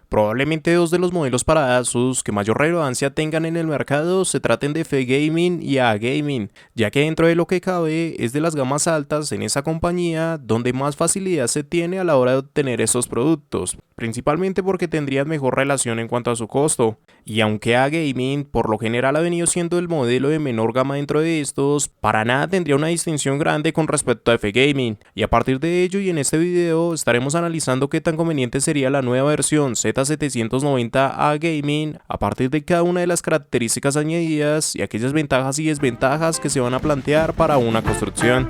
Probablemente dos de los modelos para Asus que mayor relevancia tengan en el mercado se traten de F Gaming y A Gaming, ya que dentro de lo que cabe es de las gamas altas en esa compañía donde más facilidad se tiene a la hora de obtener esos productos, principalmente porque tendrían mejor relación en cuanto a su costo. Y aunque A Gaming por lo general ha venido siendo el modelo de menor gama dentro de estos, para nada tendría una distinción grande con respecto a F Gaming. Y a partir de ello y en este video estaremos analizando qué tan conveniente sería la nueva versión Z790A Gaming a partir de cada una de las características añadidas y aquellas ventajas y desventajas que se van a plantear para una construcción.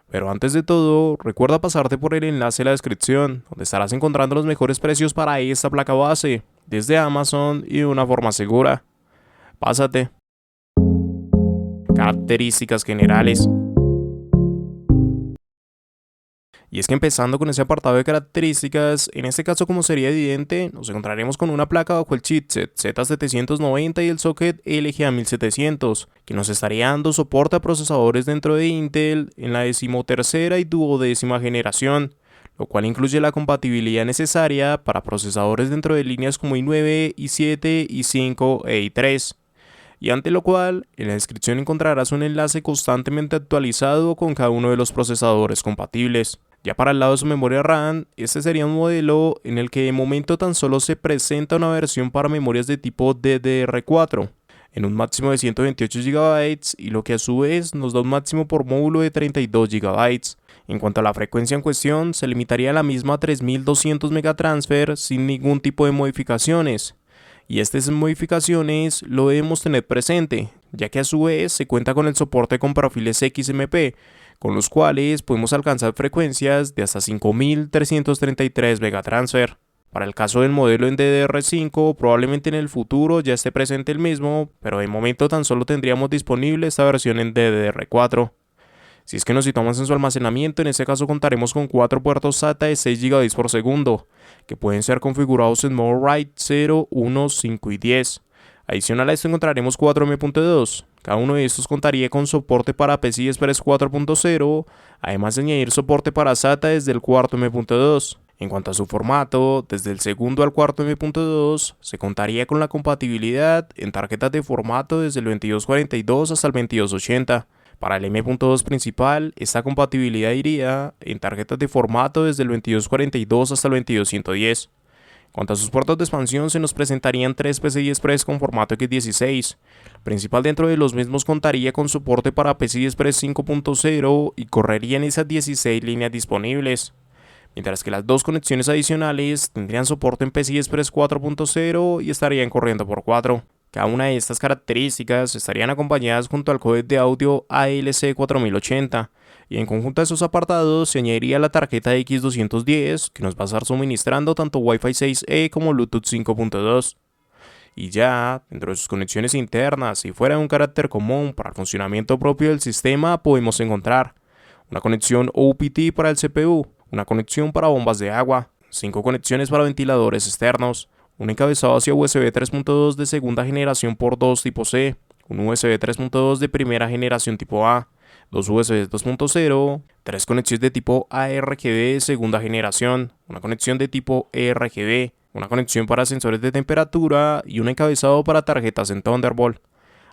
Pero antes de todo, recuerda pasarte por el enlace en la descripción, donde estarás encontrando los mejores precios para esta placa base, desde Amazon y de una forma segura. Pásate. Características generales. Y es que empezando con ese apartado de características, en este caso como sería evidente, nos encontraremos con una placa bajo el chipset Z790 y el socket LGA 1700, que nos estaría dando soporte a procesadores dentro de Intel en la 13ª y 12ª generación, lo cual incluye la compatibilidad necesaria para procesadores dentro de líneas como i9, i7, i5 e i3. Y ante lo cual, en la descripción encontrarás un enlace constantemente actualizado con cada uno de los procesadores compatibles. Ya para el lado de su memoria RAM, este sería un modelo en el que de momento tan solo se presenta una versión para memorias de tipo DDR4, en un máximo de 128 GB y lo que a su vez nos da un máximo por módulo de 32 GB. En cuanto a la frecuencia en cuestión, se limitaría a la misma a 3200 MT sin ningún tipo de modificaciones. Y estas modificaciones lo debemos tener presente, ya que a su vez se cuenta con el soporte con perfiles XMP, con los cuales podemos alcanzar frecuencias de hasta 5333 MT. Para el caso del modelo en DDR5, probablemente en el futuro ya esté presente el mismo, pero de momento tan solo tendríamos disponible esta versión en DDR4. Si es que nos situamos en su almacenamiento, en este caso contaremos con 4 puertos SATA de 6 GB por segundo, que pueden ser configurados en modo RAID 0, 1, 5 y 10. Adicional a esto encontraremos 4 M.2, cada uno de estos contaría con soporte para PCI Express 4.0, además de añadir soporte para SATA desde el cuarto M.2. En cuanto a su formato, desde el segundo al cuarto M.2 se contaría con la compatibilidad en tarjetas de formato desde el 2242 hasta el 2280. Para el M.2 principal, esta compatibilidad iría en tarjetas de formato desde el 2242 hasta el 2210. En cuanto a sus puertos de expansión, se nos presentarían 3 PCI Express con formato X16. El principal dentro de los mismos contaría con soporte para PCI Express 5.0 y correrían esas 16 líneas disponibles, mientras que las dos conexiones adicionales tendrían soporte en PCI Express 4.0 y estarían corriendo por 4. Cada una de estas características estarían acompañadas junto al códec de audio ALC 4080 y en conjunto a esos apartados se añadiría la tarjeta X210 que nos va a estar suministrando tanto Wi-Fi 6E como Bluetooth 5.2. Y ya, dentro de sus conexiones internas y fuera de un carácter común para el funcionamiento propio del sistema podemos encontrar una conexión OPT para el CPU, una conexión para bombas de agua, 5 conexiones para ventiladores externos, un encabezado hacia USB 3.2 de segunda generación por 2 tipo C, un USB 3.2 de primera generación tipo A, 2 USB 2.0, 3 conexiones de tipo ARGB de segunda generación, una conexión de tipo ERGB, una conexión para sensores de temperatura y un encabezado para tarjetas en Thunderbolt.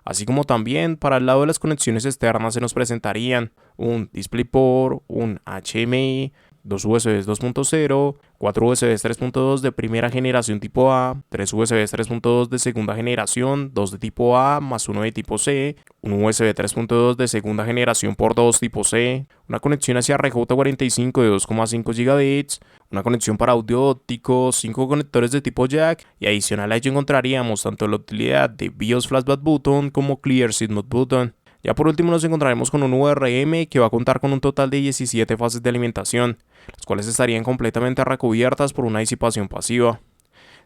Así como también para el lado de las conexiones externas se nos presentarían un DisplayPort, un HDMI, 2 USB 2.0, 4 USB 3.2 de primera generación tipo A, 3 USB 3.2 de segunda generación, 2 de tipo A más 1 de tipo C, un USB 3.2 de segunda generación por 2 tipo C, una conexión hacia RJ45 de 2,5 GB, una conexión para audio óptico, 5 conectores de tipo jack y adicional a ello encontraríamos tanto la utilidad de BIOS Flashback Button como Clear Seat Mode Button. Ya por último nos encontraremos con un VRM que va a contar con un total de 17 fases de alimentación, las cuales estarían completamente recubiertas por una disipación pasiva,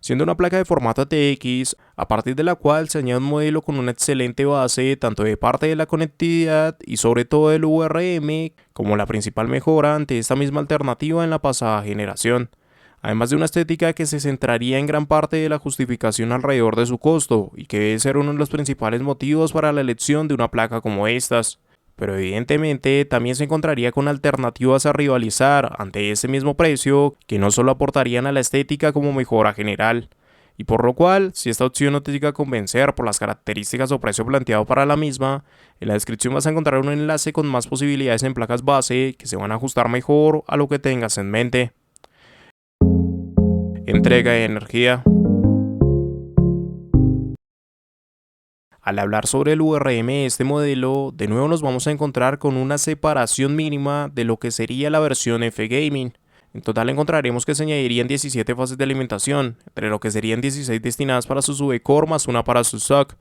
siendo una placa de formato ATX, a partir de la cual se añade un modelo con una excelente base tanto de parte de la conectividad y sobre todo del VRM, como la principal mejora ante esta misma alternativa en la pasada generación. Además de una estética que se centraría en gran parte de la justificación alrededor de su costo y que debe ser uno de los principales motivos para la elección de una placa como estas. pero evidentemente también se encontraría con alternativas a rivalizar ante ese mismo precio que no solo aportarían a la estética como mejora general. Y por lo cual, si esta opción no te llega a convencer por las características o precio planteado para la misma, en la descripción vas a encontrar un enlace con más posibilidades en placas base que se van a ajustar mejor a lo que tengas en mente. Entrega de energía. Al hablar sobre el VRM de este modelo, de nuevo nos vamos a encontrar con una separación mínima de lo que sería la versión F Gaming. En total encontraremos que se añadirían 17 fases de alimentación, entre lo que serían 16 destinadas para su VCore más una para su SOC.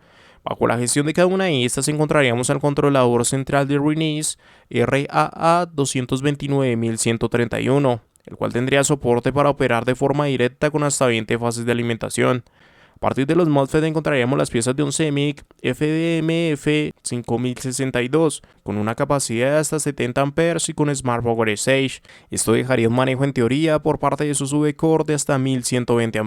Bajo la gestión de cada una de estas encontraríamos al controlador central de Renis RAA229131, el cual tendría soporte para operar de forma directa con hasta 20 fases de alimentación. A partir de los MOSFET encontraríamos las piezas de un CMIC FDMF5062 con una capacidad de hasta 70 A y con Smart Power Stage. Esto dejaría un manejo en teoría por parte de sus VCore de hasta 1120 A.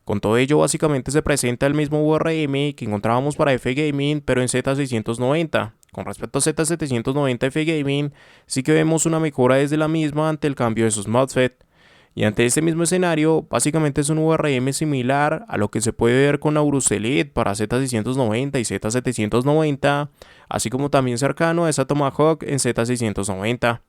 Con todo ello básicamente se presenta el mismo VRM que encontrábamos para F Gaming pero en Z690. Con respecto a Z790 F Gaming sí que vemos una mejora desde la misma ante el cambio de sus MOSFET. Y ante este mismo escenario, básicamente es un VRM similar a lo que se puede ver con Aorus Elite para Z690 y Z790, así como también cercano a esa Tomahawk en Z690.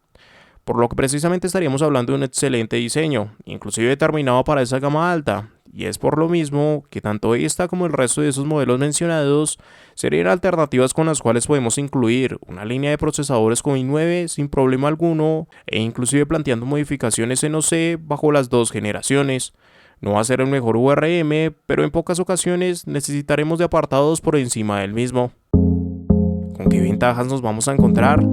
Por lo que precisamente estaríamos hablando de un excelente diseño, inclusive determinado para esa gama alta, y es por lo mismo que tanto esta como el resto de esos modelos mencionados serían alternativas con las cuales podemos incluir una línea de procesadores con i9 sin problema alguno e inclusive planteando modificaciones en OC bajo las dos generaciones. No va a ser el mejor VRM, pero en pocas ocasiones necesitaremos de apartados por encima del mismo. ¿Con qué ventajas nos vamos a encontrar?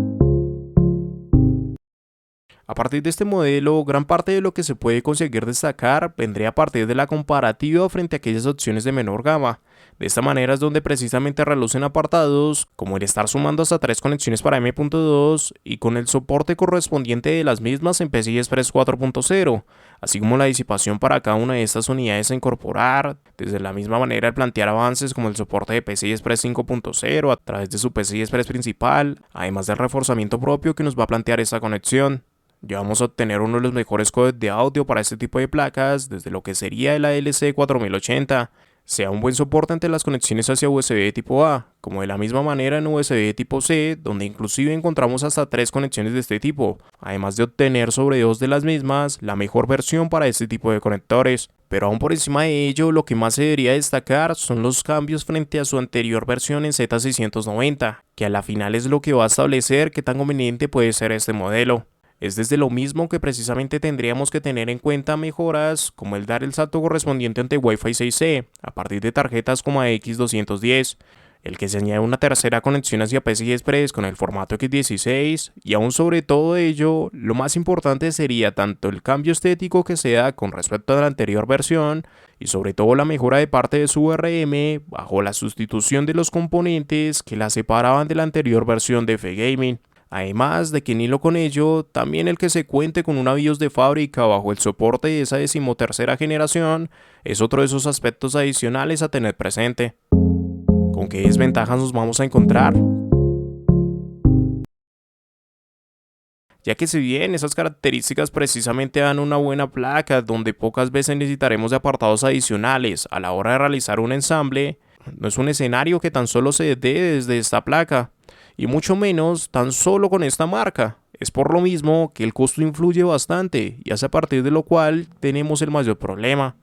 A partir de este modelo, gran parte de lo que se puede conseguir destacar vendría a partir de la comparativa frente a aquellas opciones de menor gama. De esta manera es donde precisamente relucen apartados, como el estar sumando hasta 3 conexiones para M.2 y con el soporte correspondiente de las mismas en PCI Express 4.0, así como la disipación para cada una de estas unidades a incorporar, desde la misma manera el plantear avances como el soporte de PCI Express 5.0 a través de su PCI Express principal, además del reforzamiento propio que nos va a plantear esta conexión. Ya vamos a obtener uno de los mejores codecs de audio para este tipo de placas, desde lo que sería el ALC 4080, sea un buen soporte ante las conexiones hacia USB tipo A, como de la misma manera en USB tipo C, donde inclusive encontramos hasta 3 conexiones de este tipo, además de obtener sobre 2 de las mismas la mejor versión para este tipo de conectores. Pero aún por encima de ello, lo que más se debería destacar son los cambios frente a su anterior versión en Z690, que a la final es lo que va a establecer qué tan conveniente puede ser este modelo. Es desde lo mismo que precisamente tendríamos que tener en cuenta mejoras como el dar el salto correspondiente ante Wi-Fi 6E a partir de tarjetas como AX210, el que se añade una tercera conexión hacia PCI Express con el formato X16 y aún sobre todo ello, lo más importante sería tanto el cambio estético que se da con respecto a la anterior versión y sobre todo la mejora de parte de su VRM bajo la sustitución de los componentes que la separaban de la anterior versión de F Gaming. Además de que en hilo con ello, también el que se cuente con una BIOS de fábrica bajo el soporte de esa 13ª generación es otro de esos aspectos adicionales a tener presente. ¿Con qué desventajas nos vamos a encontrar? Ya que si bien esas características precisamente dan una buena placa donde pocas veces necesitaremos de apartados adicionales a la hora de realizar un ensamble, no es un escenario que tan solo se dé desde esta placa, y mucho menos tan solo con esta marca. Es por lo mismo que el costo influye bastante y es a partir de lo cual tenemos el mayor problema.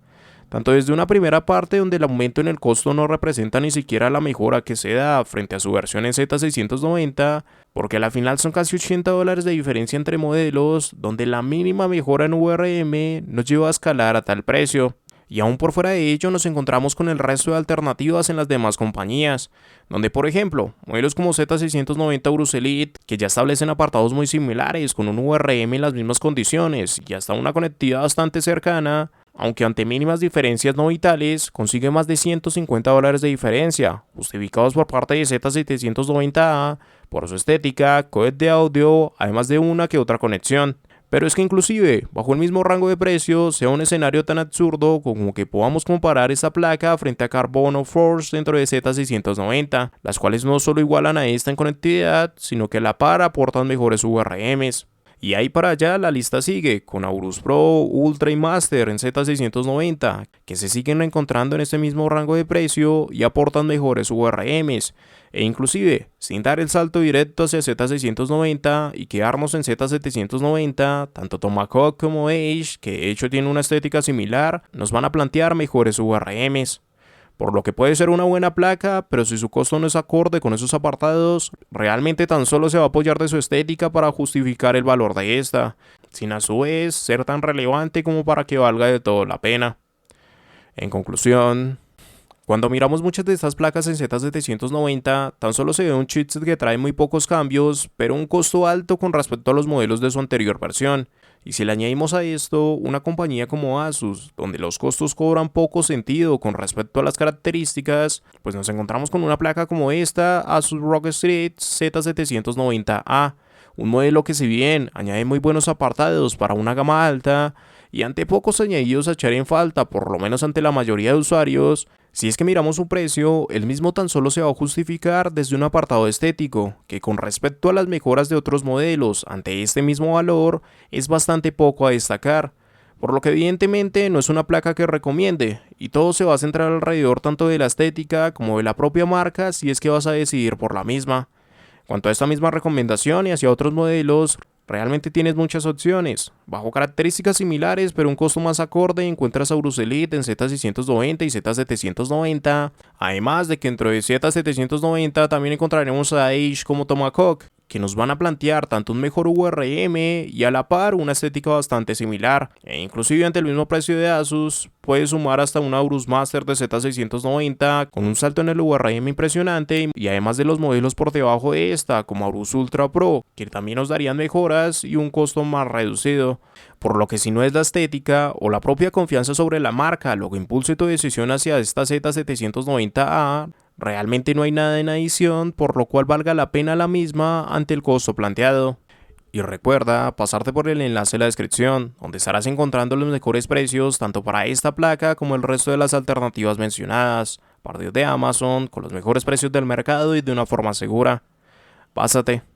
Tanto desde una primera parte donde el aumento en el costo no representa ni siquiera la mejora que se da frente a su versión en Z690, porque a la final son casi $80 de diferencia entre modelos, donde la mínima mejora en VRM nos lleva a escalar a tal precio. Y aún por fuera de ello nos encontramos con el resto de alternativas en las demás compañías, donde por ejemplo, modelos como Z690 Aorus Elite, que ya establecen apartados muy similares con un VRM en las mismas condiciones y hasta una conectividad bastante cercana, aunque ante mínimas diferencias no vitales, consigue más de $150 de diferencia, justificados por parte de Z790A por su estética, codec de audio, además de una que otra conexión. Pero es que inclusive, bajo el mismo rango de precio, sea un escenario tan absurdo como que podamos comparar esta placa frente a Carbon of Force dentro de Z690, las cuales no solo igualan a esta en conectividad, sino que a la par aportan mejores URMs. Y ahí para allá la lista sigue, con Aorus Pro, Ultra y Master en Z690, que se siguen encontrando en este mismo rango de precio y aportan mejores URMs, e inclusive, sin dar el salto directo hacia Z690 y quedarnos en Z790, tanto Tomahawk como Edge, que de hecho tiene una estética similar, nos van a plantear mejores URMs. Por lo que puede ser una buena placa, pero si su costo no es acorde con esos apartados, realmente tan solo se va a apoyar de su estética para justificar el valor de esta, sin a su vez ser tan relevante como para que valga de todo la pena. En conclusión, cuando miramos muchas de estas placas en Z790, tan solo se ve un chipset que trae muy pocos cambios, pero un costo alto con respecto a los modelos de su anterior versión. Y si le añadimos a esto una compañía como Asus, donde los costos cobran poco sentido con respecto a las características, pues nos encontramos con una placa como esta, Asus ROG Strix Z790A, un modelo que si bien añade muy buenos apartados para una gama alta, y ante pocos añadidos a echar en falta, por lo menos ante la mayoría de usuarios, si es que miramos su precio, el mismo tan solo se va a justificar desde un apartado estético, que con respecto a las mejoras de otros modelos ante este mismo valor, es bastante poco a destacar, por lo que evidentemente no es una placa que recomiende, y todo se va a centrar alrededor tanto de la estética como de la propia marca si es que vas a decidir por la misma. Cuanto a esta misma recomendación y hacia otros modelos, realmente tienes muchas opciones. Bajo características similares, pero un costo más acorde, encuentras Aorus Elite en Z690 y Z790. Además de que dentro de Z790 también encontraremos a Edge como Tomahawk, que nos van a plantear tanto un mejor URM y a la par una estética bastante similar. E inclusive ante el mismo precio de Asus, puedes sumar hasta un Aorus Master de Z690 con un salto en el URM impresionante y además de los modelos por debajo de esta, como Aorus Ultra Pro, que también nos darían mejoras y un costo más reducido. Por lo que si no es la estética o la propia confianza sobre la marca lo que impulse tu decisión hacia esta Z790A, realmente no hay nada en adición por lo cual valga la pena la misma ante el costo planteado. Y recuerda pasarte por el enlace en la descripción, donde estarás encontrando los mejores precios tanto para esta placa como el resto de las alternativas mencionadas, a partir de Amazon, con los mejores precios del mercado y de una forma segura. Pásate.